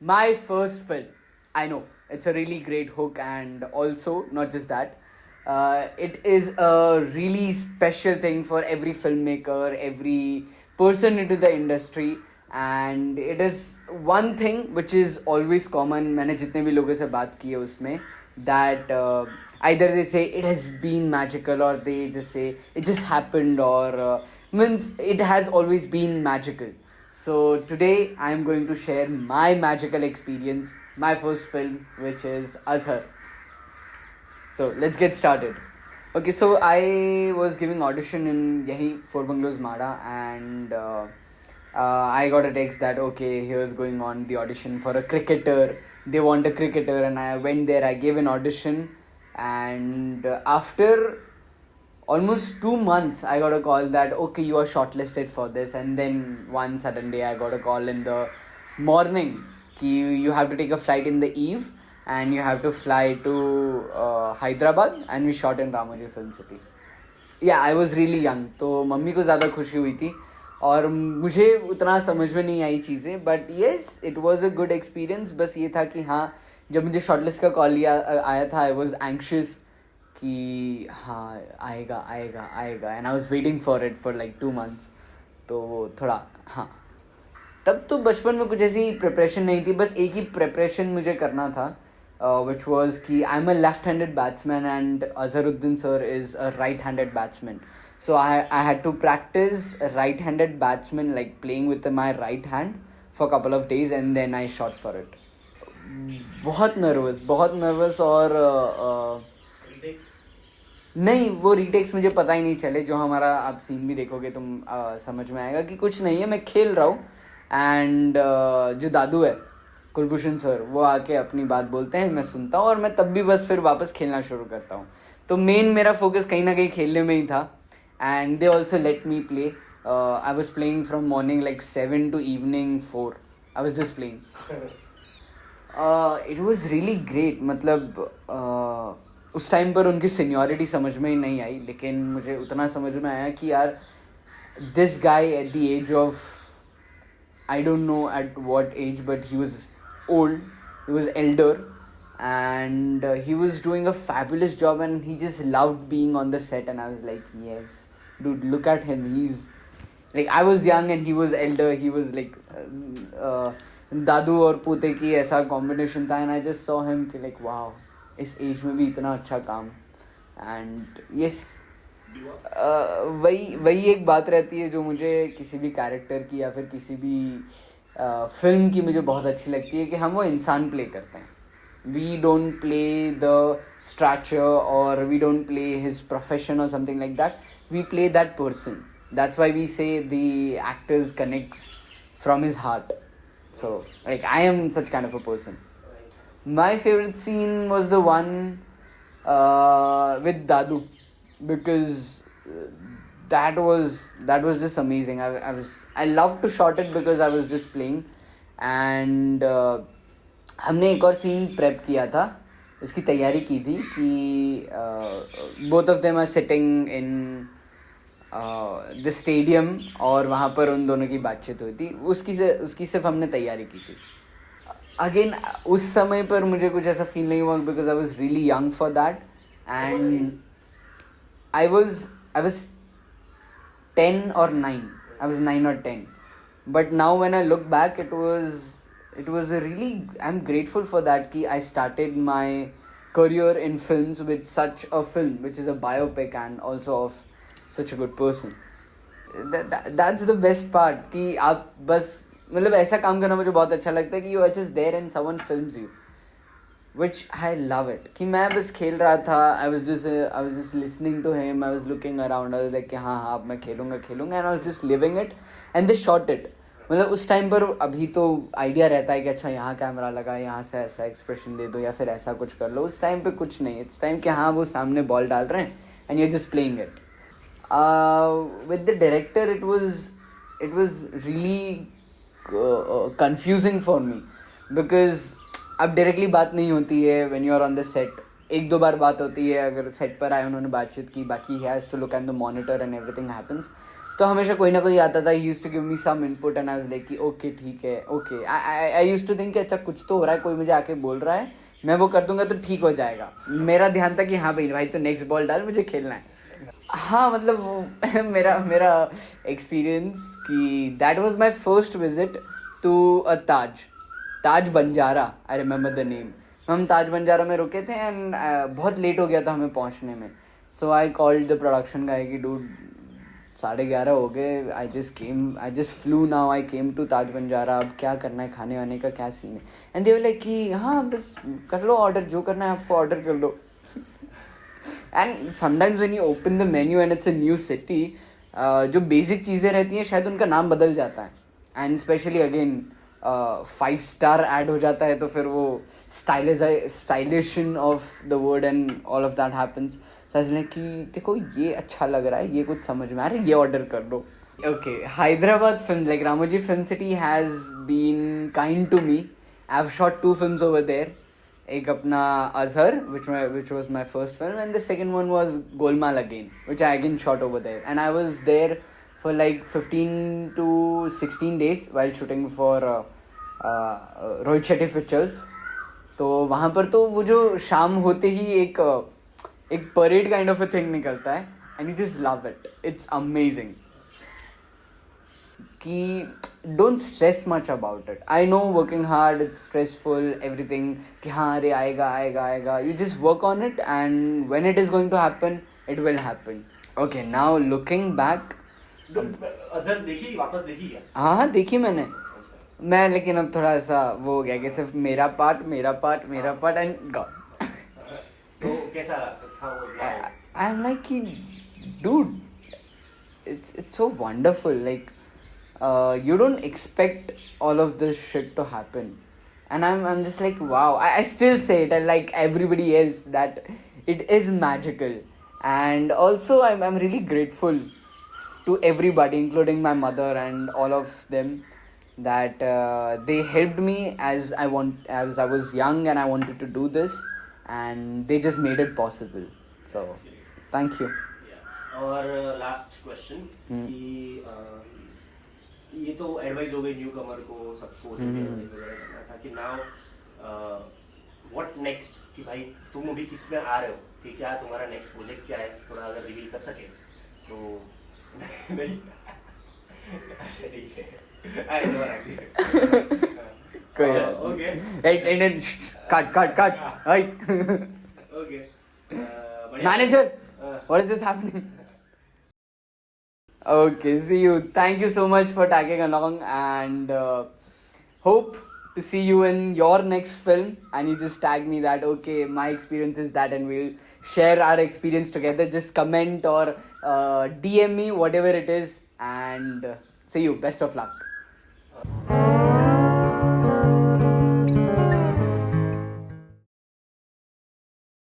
My first film. I know it's a really great hook, and also not just that. It is a really special thing for every filmmaker, every person into the industry, and it is one thing which is always common. मैंने जितने भी लोगों से बात की है उसमें that either they say it has been magical, or they just say it just happened, or means it has always been magical. So today I am going to share my magical experience, my first film, which is Azhar. So let's get started. Okay, so I was giving audition in Yahi Four Bungalows Mada, and I got a text that okay, here's going on the audition for a cricketer. They want a cricketer, and I went there. I gave an audition, and after almost 2 months, I got a call that okay, you are shortlisted for this. And then one sudden day, I got a call in the morning. You have to take a flight in the eve, and you have to fly to Hyderabad, and we shot in Ramoji Film City. Yeah, I was really young, तो mummy को ज़्यादा खुशी हुई थी और मुझे उतना समझ में नहीं आई चीज़ें, but yes it was a good experience. बस ये था कि हाँ, जब मुझे शॉर्टलिस्ट का कॉल आया था, आई वाज एंक्शियस कि हाँ आएगा आएगा आएगा, and I was waiting for it for like 2 months. तो वो थोड़ा हाँ, तब तो बचपन में कुछ ऐसी प्रिपरेशन नहीं थी, बस एक ही प्रिपरेशन मुझे करना था, which was कि I'm a left-handed batsman and Azharuddin sir is a right-handed batsman. So I had to practice right-handed batsman, like playing with my right hand for a couple of days, and then I shot for it. बहुत nervous और नहीं, वो retakes मुझे पता ही नहीं चले. जो हमारा आप सीन भी देखोगे तुम समझ में आएगा कि कुछ नहीं है, मैं खेल रहा हूँ, एंड जो दादू है कुलभूषण सर, वो आके अपनी बात बोलते हैं, मैं सुनता हूँ, और मैं तब भी बस फिर वापस खेलना शुरू करता हूँ. तो मेन मेरा फोकस कहीं ना कहीं खेलने में ही था, and they also let me play. I was playing from morning like 7 to evening 4. I was just playing. It was really great. मतलब उस टाइम पर उनकी सीनियरिटी समझ में ही नहीं आई, लेकिन मुझे उतना समझ में आया कि यार this guy at the age of, I don't know at what age, but he was old, he was elder, and he was doing a fabulous job, and he just loved being on the set. And I was like, yes, dude, look at him. He's like, I was young and he was elder. He was like दादू और पोते की ऐसा combination था, and I just saw him कि like wow, इस as में भी इतना अच्छा काम. and yes, वही एक बात रहती है जो मुझे किसी भी कैरेक्टर की या फिर किसी भी फिल्म की मुझे बहुत अच्छी लगती है, कि हम वो इंसान प्ले करते हैं. We don't play the structure, और we don't play his profession और something like that. We play that person. That's why we say the actors connects from his heart. So like I am such kind of a person. My favourite scene was the one with Dadu, because that was just amazing. I loved to shot it because I was just playing, and हमने एक और scene prep किया था, इसकी तैयारी की थी कि both of them are sitting in the stadium, और वहाँ पर उन दोनों की बातचीत हुई थी. उसकी सिर्फ हमने तैयारी की थी. अगेन उस समय पर मुझे कुछ ऐसा फील नहीं हुआ, because I was really young for that, and I was 10 or 9. I was 9 or 10. But now when I look back, it was a really, I'm grateful for that कि I started my career in films with such a film, which is a biopic and also of such a good person. That's the best part, कि आप बस मतलब ऐसा काम करना मुझे बहुत अच्छा लगता है कि you are just there and someone films you, which I love it. कि मैं बस खेल रहा था, I was just listening to him, I was looking around, I was like कि हाँ अब मैं खेलूँगा, and I was just living it, and they shot it. मतलब उस टाइम पर, अभी तो आइडिया रहता है कि अच्छा यहाँ कैमरा लगा, यहाँ से ऐसा एक्सप्रेशन दे दो या फिर ऐसा कुछ कर लो. उस टाइम पे कुछ नहीं. इट्स टाइम कि हाँ वो सामने बॉल डाल रहे हैं and you're just playing it. With the director, it was really confusing for me, because अब डायरेक्टली बात नहीं होती है when you are on the set. एक दो बार बात होती है, अगर सेट पर आए उन्होंने बातचीत की, बाकी he has to look at the monitor and everything happens. तो हमेशा कोई ना कोई आता था, he used to give me some input and I was like कि ओके ठीक है, okay I used to think कि अच्छा कुछ तो हो रहा है, कोई मुझे आके बोल रहा है, मैं वो कर दूंगा तो ठीक हो जाएगा. मेरा ध्यान था कि हाँ भाई तो नेक्स्ट बॉल डाल, मुझे खेलना है. हाँ मतलब वो मेरा मेरा एक्सपीरियंस कि that was my first visit to a Taj Banjara. I remember the name. हम ताज बंजारा में रुके थे एंड बहुत लेट हो गया था हमें पहुंचने में. So I called the production guy कि डूड 11:30 हो गए, I just flew now, I came to Taj Banjara, अब क्या करना है, खाने वाने का क्या सीन है. एंड दे वर लाइक कि हाँ बस कर लो ऑर्डर, जो करना है आपको ऑर्डर कर लो. And sometimes when you open the menu and it's a new city, जो बेसिक चीज़ें रहती हैं शायद उनका नाम बदल जाता है. And specially again 5 star add हो जाता है तो फिर वो stylisation of the word and all of that happens. सोचने कि देखो ये अच्छा लग रहा है, ये कुछ समझ में आ रहा है, ये ऑर्डर कर लो. Okay, Hyderabad film like Ramoji film city has been kind to me. I have shot 2 films over there. एक अपना Azhar which was my first film, and the second one was Golmaal again, which I again shot over there, and I was there for like 15 to 16 days while shooting for Rohit Shetty Pictures. तो वहाँ पर तो वो जो शाम होते ही एक parade kind of a thing निकलता है and you just love it. It's amazing कि don't stress much about it. I know working hard it's stressful everything कि हाँ अरे आएगा आएगा आएगा. You just work on it and when it is going to happen it will happen. Okay, now looking back. अदर देखी, वापस देखी क्या? हाँ देखी मैंने. मैं लेकिन अब थोड़ा ऐसा वो हो गया कि सिर्फ मेरा पार्ट एंड गॉड. तो कैसा था वो? आई एम लाइक कि dude it's so wonderful. Like you don't expect all of this shit to happen, and I'm just like wow. I still say it, and like everybody else, that it is magical. And also I'm really grateful to everybody, including my mother and all of them, that they helped me as I was young and I wanted to do this, and they just made it possible. So thank you. और last question कि ये तो advice हो गई new कमर को, सबको करना था कि नाउ व्हाट नेक्स्ट, कि भाई तुम अभी किस में आ रहे हो, कि क्या तुम्हारा नेक्स्ट प्रोजेक्ट क्या है, थोड़ा अगर रिवील कर सके तो. नहीं अच्छा ठीक है, I know okay cut okay. Manager, what is this happening? Okay, see you. Thank you so much for tagging along, and hope to see you in your next film. And you just tag me that okay, my experience is that, and we'll share our experience together. Just comment or DM me whatever it is, and see you. Best of luck.